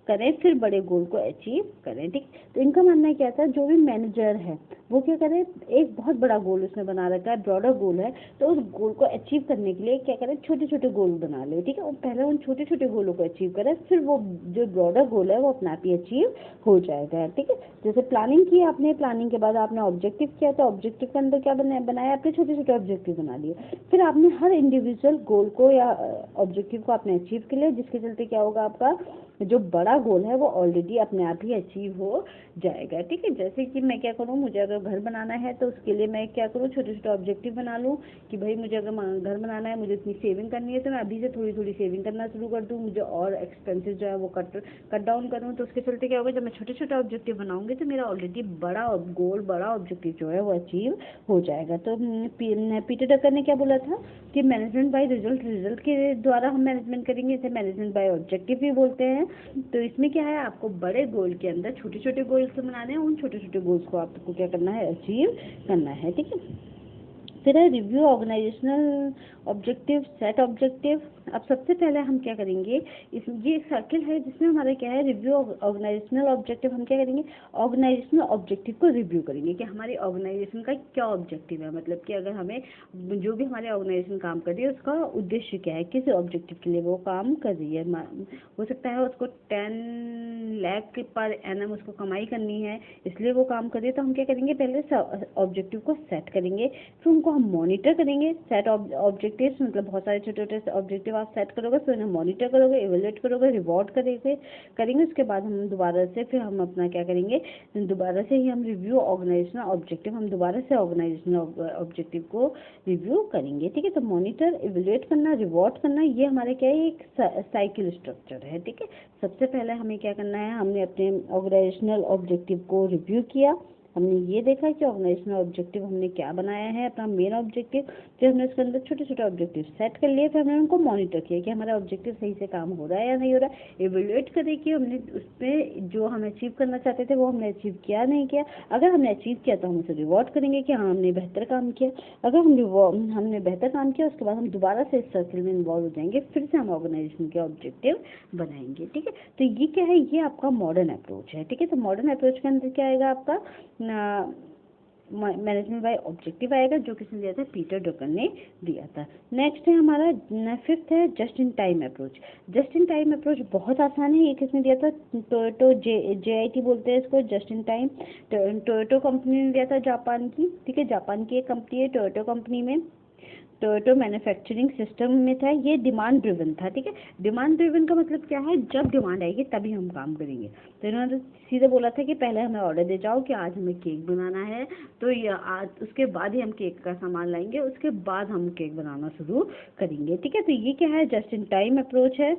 करें, फिर बड़े गोल को अचीव करें। ठीक, तो इनका मानना क्या था, जो भी मैनेजर है वो क्या करे, एक बहुत बड़ा गोल उसने बना रखा है, ब्रॉडर गोल है, तो उस गोल को अचीव करने के लिए क्या करें, छोटे छोटे गोल बना ले। ठीक है, और पहले उन छोटे छोटे गोलों को अचीव करें, फिर वो जो ब्रॉडर गोल है वो अपने आप ही अचीव हो जाएगा। ठीक है, जैसे प्लानिंग की आपने, प्लानिंग के बाद आपने ऑब्जेक्टिव किया, तो ऑब्जेक्टिव के अंदर क्या बनाया आपने, छोटे छोटे ऑब्जेक्टिव बना लिए। फिर आपने हर इंडिविजुअल गोल को या ऑब्जेक्टिव को आपने अचीव कर लिया, जिसके चलते क्या होगा, आपका जो बड़ा गोल है वो ऑलरेडी अपने आप ही अचीव हो जाएगा। ठीक है, जैसे कि मैं क्या करूँ, मुझे अगर घर बनाना है तो उसके लिए मैं क्या करूँ, छोटे छोटे ऑब्जेक्टिव बना लूँ कि भाई मुझे अगर घर बनाना है, मुझे इतनी सेविंग करनी है, तो मैं अभी से थोड़ी थोड़ी सेविंग करना शुरू कर दूँ, मुझे और एक्सपेंसेस जो है वो कट डाउन करूँ। तो उसके चलते क्या होगा, जब मैं छोटे छोटे ऑब्जेक्टिव बनाऊंगी तो मेरा ऑलरेडी बड़ा गोल, बड़ा ऑब्जेक्टिव जो है वो अचीव हो जाएगा। तो पीटर ड्रकर ने क्या बोला था कि मैनेजमेंट बाय रिजल्ट के द्वारा हम मैनेजमेंट करेंगे, इसे मैनेजमेंट बाय ऑब्जेक्टिव भी बोलते हैं। तो इसमें क्या है, आपको बड़े गोल के अंदर छोटे छोटे गोल्स बनाने हैं, उन छोटे छोटे गोल्स को आपको क्या करना है, अचीव करना है। ठीक है, फिर है review organisational objective, set objective. अब सबसे पहले हम क्या करेंगे, ये एक सर्किल है जिसमें हमारा क्या है, रिव्यू ऑर्गेनाइजेशनल ऑब्जेक्टिव। हम क्या करेंगे, ऑर्गेनाइजेशनल ऑब्जेक्टिव को रिव्यू करेंगे कि हमारी ऑर्गेनाइजेशन का क्या ऑब्जेक्टिव है, मतलब कि अगर हमें जो भी हमारे ऑर्गेनाइजेशन काम कर रही है उसका उद्देश्य क्या है, किस ऑब्जेक्टिव के लिए वो काम कर रही है। हो सकता है उसको 10 लाख पर एनम उसको कमाई करनी है, इसलिए वो काम कर रही है। तो हम क्या करेंगे, पहले ऑब्जेक्टिव को सेट करेंगे, फिर उनको हम मॉनिटर करेंगे। सेट ऑब्जेक्टिव्स मतलब बहुत सारे छोटे छोटे ऑब्जेक्टिव आप सेट करोगे, फिर उन्हें मॉनिटर करोगे, इवेल्युएट करोगे, रिवॉर्ड करेंगे। उसके बाद हम दोबारा से फिर हम अपना क्या करेंगे, दोबारा से ही हम रिव्यू ऑर्गेनाइजेशनल ऑब्जेक्टिव, हम दोबारा से ऑर्गेनाइजेशनल ऑब्जेक्टिव को रिव्यू करेंगे। ठीक है, तो मॉनिटर, इवेल्युएट करना, रिवॉर्ड करना, ये हमारे क्या है, एक साइकिल स्ट्रक्चर है। ठीक है, सबसे पहले हमें क्या करना है, हमने अपने ऑर्गेनाइजेशनल ऑब्जेक्टिव को रिव्यू किया, हमने ये देखा कि ऑर्गेनाइजेशनल ऑब्जेक्टिव हमने क्या बनाया है, अपना मेन ऑब्जेक्टिव। फिर हमने उसके अंदर छोटे छोटे ऑब्जेक्टिव सेट कर लिए, फिर हमने उनको मॉनिटर किया कि हमारा ऑब्जेक्टिव सही से काम हो रहा है या नहीं हो रहा है। इवेल्युएट करें कि हमने उसमें जो हम अचीव करना चाहते थे वो हमने अचीव किया नहीं किया। अगर हमने अचीव किया तो हम उसे रिवॉर्ड करेंगे कि हाँ हमने बेहतर काम किया। अगर हमने बेहतर काम किया, उसके बाद हम दोबारा से इस सर्किल में इन्वॉल्व हो जाएंगे, फिर से हम ऑर्गेनाइजेशन के ऑब्जेक्टिव बनाएंगे। ठीक है, तो ये क्या है, ये आपका मॉडर्न अप्रोच है। ठीक है, तो मॉडर्न अप्रोच के अंदर क्या आएगा, आपका मैनेजमेंट बाय ऑब्जेक्टिव आएगा, जो किसने दिया था, पीटर ड्रकर ने दिया था। नेक्स्ट है हमारा 5th है just in time approach. Just in time approach बहुत आसान है, ये किसने दिया था, टोयोटो JIT बोलते हैं इसको, just in time. Toyota company ने दिया था, जापान की, ठीक है, जापान की एक कंपनी है टोयोटो कंपनी में, टोयोटो मैन्युफैक्चरिंग सिस्टम में था। ये डिमांड ड्रिवन था, ठीक है। डिमांड ड्रिवन का मतलब क्या है, जब डिमांड आएगी तभी हम काम करेंगे। तो इन्होंने सीधे बोला था कि पहले हमें ऑर्डर दे जाओ कि आज हमें केक बनाना है, तो ये आज उसके बाद ही हम केक का सामान लाएंगे, उसके बाद हम केक बनाना शुरू करेंगे, ठीक है। तो ये क्या है, जस्ट इन टाइम अप्रोच है,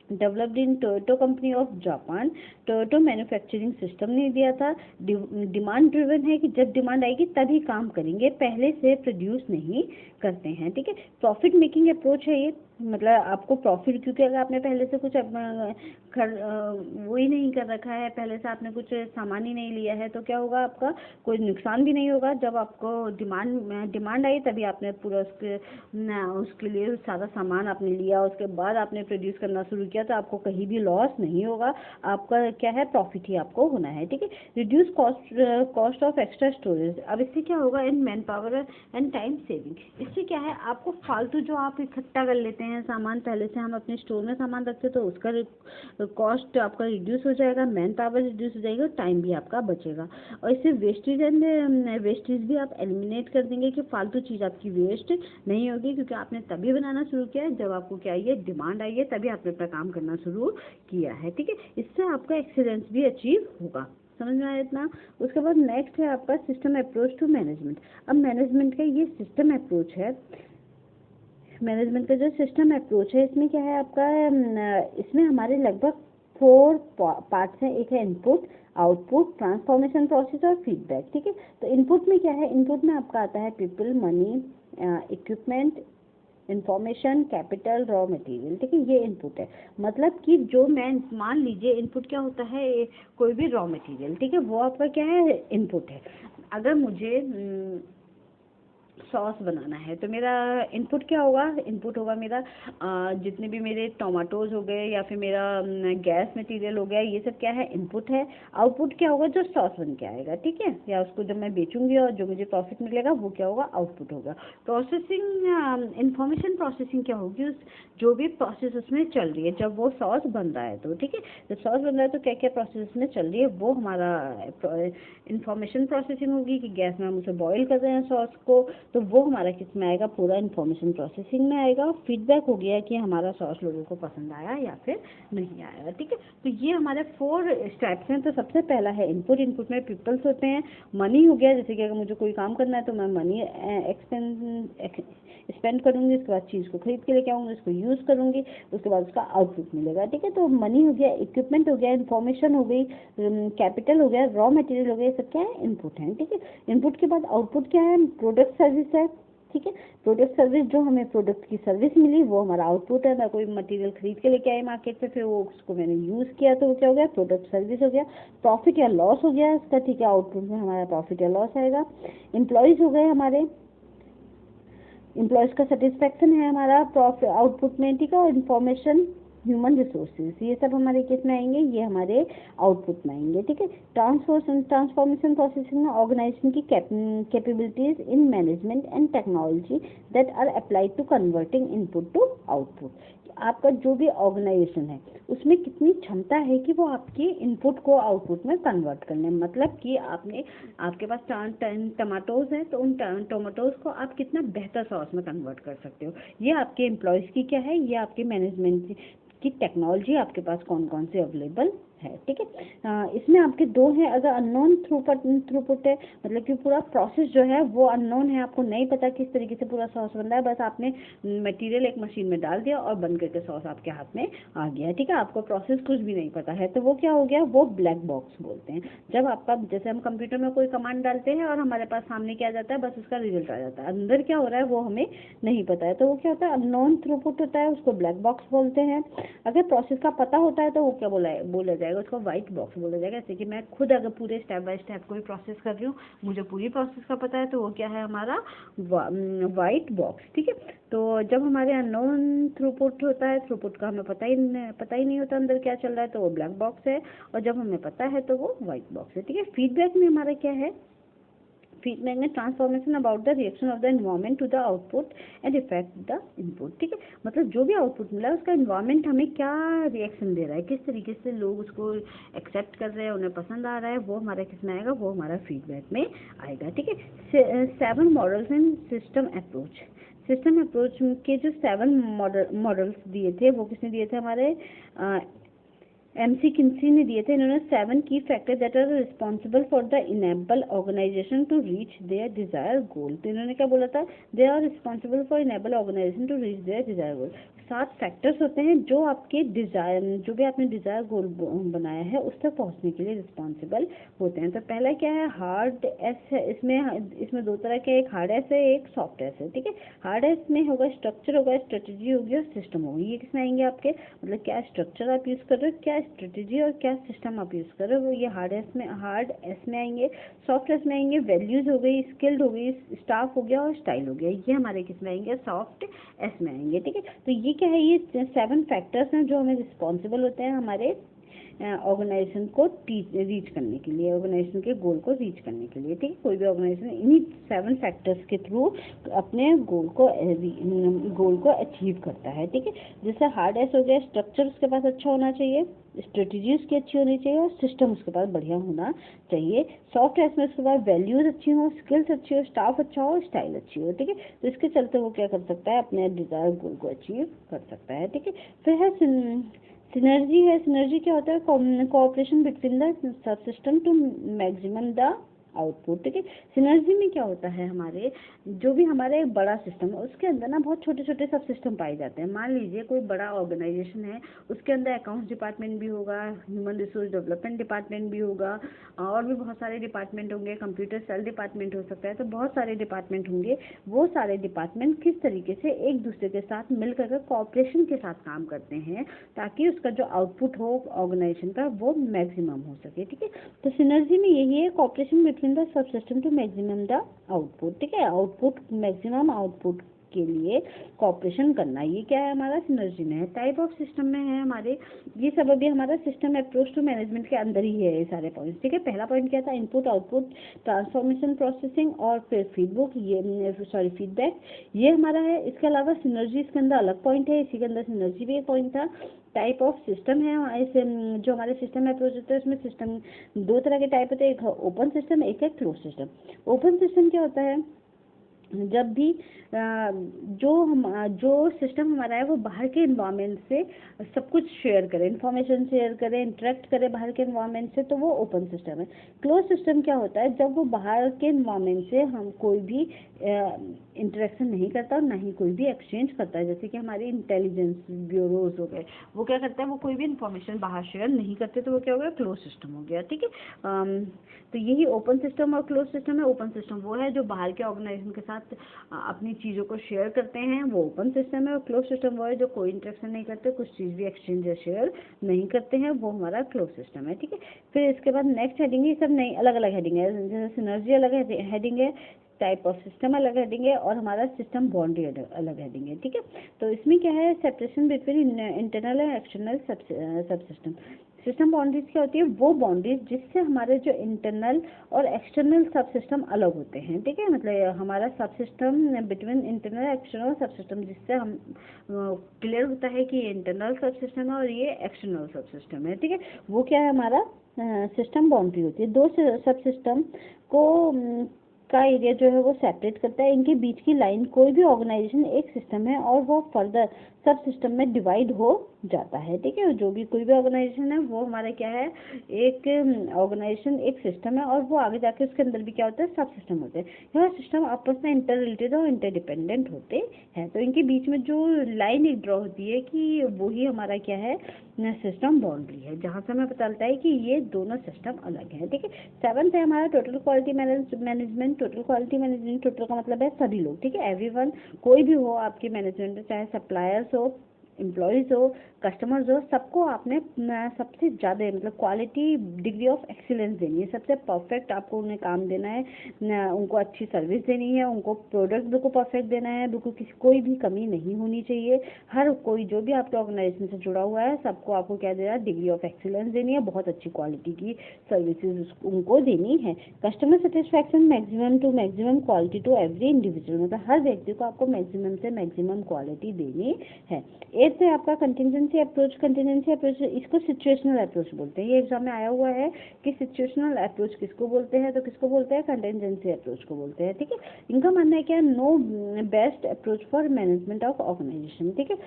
developed in Toyota company of Japan. Toyota manufacturing system ने दिया था। डिमांड ड्रिवन है कि जब डिमांड आएगी तभी काम करेंगे, पहले से प्रोड्यूस नहीं करते हैं, ठीक है। प्रॉफिट मेकिंग अप्रोच है ये, मतलब आपको प्रॉफिट, क्योंकि अगर आपने पहले से कुछ वही नहीं कर रखा है, पहले से आपने कुछ सामान ही नहीं लिया है, तो क्या होगा, आपका कोई नुकसान भी नहीं होगा। जब आपको डिमांड आई तभी आपने पूरा उसके लिए सारा सामान आपने लिया, उसके बाद आपने प्रोड्यूस करना शुरू किया, तो आपको कहीं भी लॉस नहीं होगा, आपका क्या है, प्रॉफिट ही आपको होना है, ठीक है। Reduce cost of extra storage. अब इससे क्या होगा, in man power and time saving. इससे क्या है, आपको फालतू जो आप इकट्ठा कर लेते हैं सामान, पहले से हम अपने स्टोर में सामान रखते, तो उसका कॉस्ट आपका रिड्यूस हो जाएगा, मैन पावर रिड्यूस हो जाएगा, टाइम भी आपका बचेगा। और इससे वेस्टेज भी आप एलिमिनेट कर देंगे कि फालतू चीज़ आपकी वेस्ट नहीं होगी, क्योंकि आपने तभी बनाना शुरू किया है जब आपको क्या आई है, डिमांड आई है, तभी आपने अपना काम करना शुरू किया है, ठीक है। इससे आपका एक्सीलेंस भी अचीव होगा। समझ में आया इतना। उसके बाद नेक्स्ट है आपका सिस्टम अप्रोच टू मैनेजमेंट। अब मैनेजमेंट का ये सिस्टम अप्रोच है, मैनेजमेंट का जो सिस्टम अप्रोच है, इसमें क्या है आपका, इसमें हमारे लगभग 4 पार्ट्स हैं। एक है इनपुट, आउटपुट, ट्रांसफॉर्मेशन प्रोसेस और फीडबैक, ठीक है। तो इनपुट में क्या है, इनपुट में आपका आता है people, money, equipment, information, capital, raw material, ठीक है। ये इनपुट है, मतलब कि जो मैं मान लीजिए इनपुट क्या होता है, कोई भी रॉ मटेरियल, ठीक है, वो आपका क्या है, इनपुट है। अगर मुझे सॉस बनाना है, तो मेरा इनपुट क्या होगा, इनपुट होगा मेरा जितने भी मेरे टोमेटोज हो गए, या फिर मेरा गैस मटेरियल हो गया, ये सब क्या है, इनपुट है। आउटपुट क्या होगा, जो सॉस बन के आएगा, ठीक है, या उसको जब मैं बेचूंगी और जो मुझे प्रॉफिट मिलेगा वो क्या होगा, आउटपुट होगा। प्रोसेसिंग, इंफॉर्मेशन प्रोसेसिंग क्या होगी, उस जो भी प्रोसेस उसमें चल रही है, जब वो सॉस बन रहा है, तो ठीक है, जब सॉस बन रहा है तो क्या क्या प्रोसेस उसमें चल रही है, वो हमारा इंफॉर्मेशन प्रोसेसिंग होगी, कि गैस में हम उसे बॉईल कर रहे हैं सॉस को, तो वो हमारा किस में आएगा, पूरा इंफॉर्मेशन प्रोसेसिंग में आएगा। फीडबैक हो गया कि हमारा सॉस लोगों को पसंद आया या फिर नहीं आया, ठीक है। तो ये हमारे 4 स्टेप्स हैं। तो सबसे पहला है इनपुट। इनपुट में पीपल्स होते हैं, मनी हो गया, जैसे कि अगर मुझे कोई काम करना है तो मैं मनी स्पेंड करूंगी, उसके बाद चीज़ को खरीद के लेके आऊँगी, उसको यूज़ करूंगी, उसके बाद उसका आउटपुट मिलेगा, ठीक है। तो मनी हो गया, इक्विपमेंट हो गया, इन्फॉर्मेशन हो गई, कैपिटल हो गया, रॉ मटेरियल हो गया, ये सब क्या है, इनपुट है, ठीक है। इनपुट के बाद आउटपुट क्या है, प्रोडक्ट सर्विस है, ठीक है। प्रोडक्ट सर्विस, जो हमें प्रोडक्ट की सर्विस मिली वो हमारा आउटपुट है। मैं कोई मटेरियल खरीद के लेके आई मार्केट से, फिर वो उसको मैंने यूज़ किया, तो वो क्या हो गया, प्रोडक्ट सर्विस हो गया। प्रॉफिट या लॉस हो गया इसका, ठीक है, आउटपुट में हमारा प्रॉफिट या लॉस आएगा। एम्प्लॉयज़ हो गए हमारे, एम्प्लॉयज़ का सेटिस्फैक्शन है हमारा प्रॉफिट आउटपुट में, ठीक है। और इन्फॉर्मेशन, ह्यूमन रिसोर्सेज, ये सब हमारे किस में आएंगे, ये हमारे आउटपुट में आएंगे, ठीक है। ट्रांसफॉर्मेशन प्रोसेसिंग में ऑर्गेनाइजेशन की capabilities in management and technology that are applied to converting input to output. आपका जो भी ऑर्गेनाइजेशन है उसमें कितनी क्षमता है कि वो आपके इनपुट को आउटपुट में कन्वर्ट करने, मतलब कि आपके पास टमाटोज है, तो उन टमाटोज को आप कितना बेहतर सॉस में कन्वर्ट कर सकते हो। ये आपके एम्प्लॉयज़ की क्या है, ये आपके मैनेजमेंट की टेक्नोलॉजी आपके पास कौन कौन से अवेलेबल है, ठीक है। इसमें आपके 2 हैं, अगर अननोन थ्रूपुट है, मतलब कि पूरा प्रोसेस जो है वो अननोन है, आपको नहीं पता किस तरीके से पूरा सॉस बन रहा है, बस आपने मटेरियल एक मशीन में डाल दिया और बन करके सॉस आपके हाथ में आ गया, ठीक है, आपको प्रोसेस कुछ भी नहीं पता है, तो वो क्या हो गया, वो ब्लैक बॉक्स बोलते हैं। जब आपका, जैसे हम कंप्यूटर में कोई कमांड डालते हैं और हमारे पास सामने क्या आ जाता है, बस उसका रिजल्ट आ जाता है, अंदर क्या हो रहा है वो हमें नहीं पता है, तो वो क्या होता है, अननोन थ्रूपुट होता है, उसको ब्लैक बॉक्स बोलते हैं। अगर प्रोसेस का पता होता है तो वो क्या बोला जाएगा, उसको व्हाइट बॉक्स बोला जाएगा। जैसे कि मैं खुद अगर पूरे स्टेप बाय स्टेप कोई प्रोसेस कर रही हूँ, मुझे पूरी प्रोसेस का पता है, तो वो क्या है, हमारा व्हाइट बॉक्स, ठीक है। तो जब हमारे अननोन थ्रूपुट होता है, थ्रूपुट का हमें पता ही नहीं होता अंदर क्या चल रहा है, तो वो ब्लैक बॉक्स है, और जब हमें पता है तो वो व्हाइट बॉक्स है, ठीक है। फीडबैक में हमारा क्या है, फीडबैक में transformation about the reaction of the environment to the output and effect the input, ठीक है। मतलब जो भी आउटपुट मिला उसका एनवायरनमेंट हमें क्या रिएक्शन दे रहा है, किस तरीके से लोग उसको एक्सेप्ट कर रहे हैं, उन्हें पसंद आ रहा है, वो हमारा किस में आएगा, वो हमारा फीडबैक में आएगा, ठीक है। 7 models and system approach. System approach के जो 7 मॉडल्स दिए थे वो किसने दिए थे, हमारे MC किन्सी ने दिए थे। इन्होंने 7 की factor that are responsible for the enable organisation to reach their desire goal. तो इन्होंने क्या बोला था, they are responsible for enable organisation to reach their desire goal. 7 factors होते हैं जो आपके डिजायर, जो भी आपने डिजायर गोल बनाया है उस तक पहुंचने के लिए रिस्पॉन्सिबल होते हैं। तो पहला क्या है, हार्ड एस है। इसमें 2 तरह के, एक हार्ड एस है, एक सॉफ्ट एस है, ठीक है। हार्ड एस में होगा स्ट्रक्चर होगा, स्ट्रेटेजी होगी और सिस्टम होगी। ये किसमें आएंगे आपके, मतलब क्या स्ट्रक्चर आप यूज कर रहे हो, क्या स्ट्रेटेजी और क्या सिस्टम आप यूज कर रहे हो, वो ये हार्ड एस में आएंगे। सॉफ्ट एस में आएंगे वैल्यूज हो गई, स्किल्ड हो गई, स्टाफ हो गया और स्टाइल हो गया। ये हमारे किस में आएंगे, सॉफ्ट एस में आएंगे, ठीक है। तो ये क्या है, ये 7 फैक्टर्स हैं जो हमें रिस्पॉन्सिबल होते हैं हमारे ऑर्गेनाइजेशन को रीच करने के लिए, ऑर्गेनाइजेशन के गोल को रीच करने के लिए, ठीक है। कोई भी ऑर्गेनाइजेशन इन्हीं 7 फैक्टर्स के थ्रू अपने गोल को अचीव करता है, ठीक है। जैसे हार्ड एस हो गया, स्ट्रक्चर उसके पास अच्छा होना चाहिए, स्ट्रेटेजी उसकी अच्छी होनी चाहिए और सिस्टम उसके पास बढ़िया होना चाहिए। सॉफ्ट एस में उसके पास वैल्यूज अच्छी हो, स्किल्स अच्छी हो, स्टाफ अच्छा हो, स्टाइल अच्छी हो, ठीक है। तो इसके चलते वो क्या कर सकता है, अपने डिजायर गोल को अचीव कर सकता है, ठीक है। फिर है सिनर्जी है। सिनर्जी क्या होता है, cooperation between the subsystem to maximum the output, ठीक है। सिनर्जी में क्या होता है, हमारे जो भी हमारे बड़ा सिस्टम है उसके अंदर ना बहुत छोटे छोटे सब सिस्टम पाए जाते हैं। मान लीजिए कोई बड़ा ऑर्गेनाइजेशन है, उसके अंदर अकाउंट्स डिपार्टमेंट भी होगा, ह्यूमन रिसोर्स डेवलपमेंट डिपार्टमेंट भी होगा और भी बहुत सारे डिपार्टमेंट होंगे, कंप्यूटर सेल डिपार्टमेंट हो सकता है, तो बहुत सारे डिपार्टमेंट होंगे। वो सारे डिपार्टमेंट किस तरीके से एक दूसरे के साथ मिलकर कोऑपरेशन के साथ काम करते हैं ताकि उसका जो आउटपुट हो ऑर्गेनाइजेशन का वो मैक्सिमम हो सके, ठीक है। तो सिनर्जी में यही है, cooperation between the subsystem to maximum the output, ठीक है। आउटपुट मैक्सिमम आउटपुट के लिए कोऑपरेशन करना, ये क्या है हमारा सिनर्जी में है। टाइप ऑफ सिस्टम में है हमारे, ये सब अभी हमारा सिस्टम अप्रोच टू मैनेजमेंट के अंदर ही है ये सारे पॉइंट्स, ठीक है। पहला पॉइंट क्या था, इनपुट आउटपुट ट्रांसफॉर्मेशन प्रोसेसिंग और फिर फीडबैक, ये हमारा है। इसके अलावा सिनर्जी इसके अंदर अलग पॉइंट है, इसी के अंदर सिनर्जी भी एक पॉइंट था। टाइप ऑफ सिस्टम है, जो हमारे सिस्टम अप्रोच होता है उसमें सिस्टम 2 तरह के टाइप होते हैं, एक ओपन सिस्टम, एक है क्लोज सिस्टम। ओपन सिस्टम क्या होता है, जब भी जो सिस्टम हमारा है वो बाहर के एनवायरनमेंट से सब कुछ शेयर करे, इंफॉर्मेशन शेयर करे, इंटरेक्ट करे बाहर के एनवायरनमेंट से, तो वो ओपन सिस्टम है। क्लोज सिस्टम क्या होता है, जब वो बाहर के एनवायरनमेंट से हम कोई भी इंटरेक्शन नहीं करता और ना ही कोई भी एक्सचेंज करता है। जैसे कि हमारी इंटेलिजेंस ब्यूरोज हो गए, वो क्या करता है, वो कोई भी इंफॉर्मेशन बाहर शेयर नहीं करते, तो वो क्या हो गया, क्लोज सिस्टम हो गया, ठीक है। तो यही ओपन सिस्टम और क्लोज सिस्टम है। ओपन सिस्टम वो है जो बाहर के ऑर्गेनाइजेशन के साथ अपनी चीज़ों को शेयर करते हैं, वो ओपन सिस्टम है। और क्लोज सिस्टम वो है जो कोई इंटरेक्शन नहीं करते, कुछ चीज़ भी एक्सचेंज या शेयर नहीं करते हैं, वो हमारा क्लोज सिस्टम है, ठीक है। फिर इसके बाद नेक्स्ट हेडिंग है, सब नई अलग अलग हेडिंग है, जैसे सिनर्जी अलग हेडिंग है, टाइप ऑफ सिस्टम अलग हेडिंग है और हमारा सिस्टम बाउंड्री अलग हेडिंग है, ठीक है। तो इसमें क्या है, separation between internal and external सब सिस्टम। सिस्टम बाउंड्रीज क्या होती है, वो बाउंड्रीज जिससे हमारे जो इंटरनल और एक्सटर्नल सब सिस्टम अलग होते हैं, ठीक है। मतलब हमारा सब सिस्टम बिटवीन इंटरनल एक्सटर्नल सब सिस्टम, जिससे हम क्लियर होता है कि ये इंटरनल सब सिस्टम है और ये एक्सटर्नल सब सिस्टम है, ठीक है। वो क्या है, हमारा सिस्टम बाउंड्री होती है। 2 सब सिस्टम को का एरिया जो है वो सेपरेट करता है। इनके बीच की लाइन, कोई भी ऑर्गेनाइजेशन एक सिस्टम है और वो फर्दर सब सिस्टम में डिवाइड हो जाता है, ठीक है। जो भी कोई भी ऑर्गेनाइजेशन है वो हमारा क्या है, एक ऑर्गेनाइजेशन एक सिस्टम है और वो आगे जाके उसके अंदर भी क्या होता है, सब सिस्टम होते हैं। यह सिस्टम आपस में इंटर रिलेटेड और इंटरडिपेंडेंट होते हैं। तो इनके बीच में जो लाइन एक ड्रॉ होती है कि वो ही हमारा क्या है, सिस्टम बाउंड्री है, जहाँ से हमें पता चलता है कि ये दोनों सिस्टम अलग हैं, ठीक है। 7th है हमारा total quality management. Total quality management, total का मतलब है सभी लोग, ठीक है, एवरीवन, कोई भी हो आपके मैनेजमेंट में, चाहे सप्लायर्स हो, एम्प्लॉयज़ हो, कस्टमर्स हो, सबको आपने सबसे ज़्यादा मतलब क्वालिटी डिग्री ऑफ एक्सीलेंस देनी है, सबसे परफेक्ट आपको उन्हें काम देना है, उनको अच्छी सर्विस देनी है, उनको प्रोडक्ट बिल्कुल परफेक्ट देना है, बिल्कुल कोई भी कमी नहीं होनी चाहिए। हर कोई जो भी आपके ऑर्गेनाइजेशन से जुड़ा हुआ है सबको आपको क्या देना है, डिग्री ऑफ एक्सीलेंस देनी है, बहुत अच्छी क्वालिटी की सर्विसेज उनको देनी है। Customer satisfaction maximum to maximum quality to every individual, मतलब हर व्यक्ति को आपको मैक्सिमम से मैक्सिमम क्वालिटी देनी है। एट है आपका कंटिजेंसी अप्रोच। कंटिजेंसी अप्रोच इसको सिचुएशनल अप्रोच बोलते हैं। ये एग्जाम में आया हुआ है कि सिचुएशनल अप्रोच किसको बोलते हैं, तो किसको बोलते हैं, कंटिजेंसी अप्रोच को बोलते हैं। ठीक है, इनका मानना है क्या, no best approach for management of organisation. ठीक है,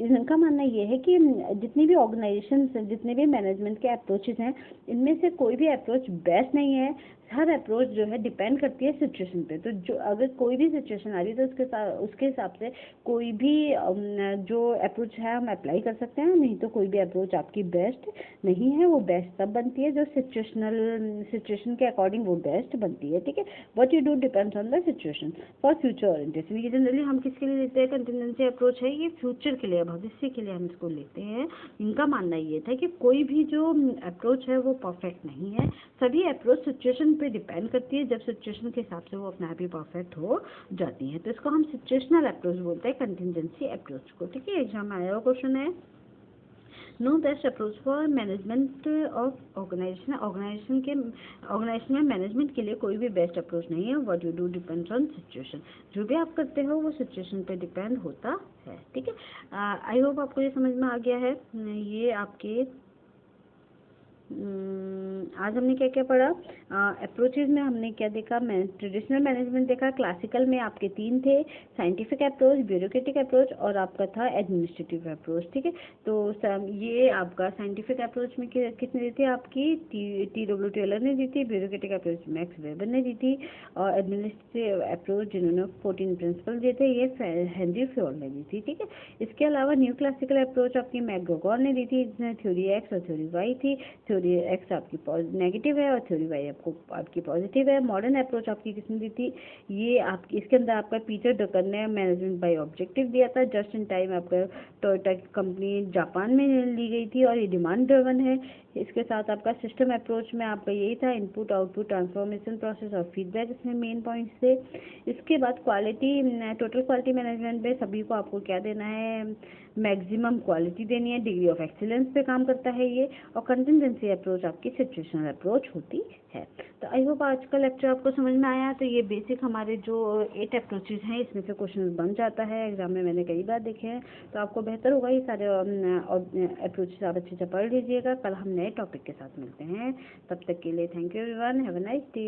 इनका मानना ये है कि जितनी भी ऑर्गेनाइजेशन, जितने भी मैनेजमेंट के अप्रोचेज हैं, इनमें से कोई भी अप्रोच बेस्ट नहीं है। हर अप्रोच जो है डिपेंड करती है सिचुएशन पे। तो जो अगर कोई भी सिचुएशन आ रही है तो उसके हिसाब से कोई भी जो अप्रोच है हम अप्लाई कर सकते हैं, नहीं तो कोई भी अप्रोच आपकी बेस्ट नहीं है। वो बेस्ट तब बनती है जो सिचुएशन के अकॉर्डिंग वो बेस्ट बनती है। ठीक है, what you do depends on the situation for future orientation. ये जनरली हम किसके लिए लेते हैं, कंटिजेंसी अप्रोच है ये फ्यूचर के लिए, भविष्य के लिए हम इसको लेते हैं। इनका मानना ये था कि कोई भी जो अप्रोच है वो परफेक्ट नहीं है, सभी अप्रोच सिचुएशन पे डिपेंड करती है, जब सिचुएशन के हिसाब से वो अपने आप ही परफेक्ट हो जाती है। तो इसको हम सिचुएशनल अप्रोच बोलते हैं, कंटिजेंसी अप्रोच को। ठीक है, एग्जाम में आया हुआ क्वेश्चन है, no best approach for management of organisation. Organisation में मैनेजमेंट के लिए कोई भी बेस्ट अप्रोच नहीं है। What you do depends on situation, जो भी आप करते हो वो सिचुएशन पे डिपेंड होता है। ठीक है, आई होप आपको ये समझ में आ गया है। ये आपके आज हमने क्या क्या पढ़ा, अप्रोचेज में हमने क्या देखा, ट्रेडिशनल मैनेजमेंट देखा, क्लासिकल में आपके 3 थे, साइंटिफिक अप्रोच, ब्यूरोक्रेटिक अप्रोच और आपका था एडमिनिस्ट्रेटिव अप्रोच। ठीक है, तो ये आपका साइंटिफिक अप्रोच में किसने दी थी, आपकी TW टेलर ने दी थी, ब्यूरोक्रेटिक अप्रोच मैक्स वेबर ने दी थी, और एडमिनिस्ट्रेटिव अप्रोच जिन्होंने 14 प्रिंसिपल दिए थे ये हेनरी फ्योर्ड ने दी थी। ठीक है, इसके अलावा न्यू क्लासिकल अप्रोच आपकी मैकग्रेगोर ने दी थी, जिसमें थ्योरी एक्स और थ्योरी वाई थी। थ्योरी एक्स आपकी नेगेटिव है और थ्योरी वाई आपकी पॉजिटिव है। मॉडर्न अप्रोच आपकी किसने दी थी, ये आपकी इसके अंदर आपका पीटर ड्रकर ने मैनेजमेंट बाय ऑब्जेक्टिव दिया था। जस्ट इन टाइम आपका टोयोटा कंपनी जापान में ली गई थी और ये डिमांड ड्रिवन है। इसके साथ आपका सिस्टम अप्रोच में आपका यही था, इनपुट आउटपुट ट्रांसफॉर्मेशन प्रोसेस और फीडबैक इसमें मेन पॉइंट्स थे। इसके बाद क्वालिटी, टोटल क्वालिटी मैनेजमेंट में सभी को आपको क्या देना है, मैक्सिमम क्वालिटी देनी है, डिग्री ऑफ एक्सीलेंस पे काम करता है ये। और कंटिजेंसी अप्रोच आपकी सिचुएशनल अप्रोच होती है। तो आई होप आज का लेक्चर आपको समझ में आया। तो ये बेसिक हमारे जो 8 अप्रोचेज हैं इसमें से क्वेश्चन बन जाता है, एग्जाम में मैंने कई बार देखे हैं। तो आपको बेहतर होगा ये सारे अप्रोचेज आप अच्छे से पढ़ लीजिएगा। कल हम नए टॉपिक के साथ मिलते हैं, तब तक के लिए thank you everyone, have a nice day.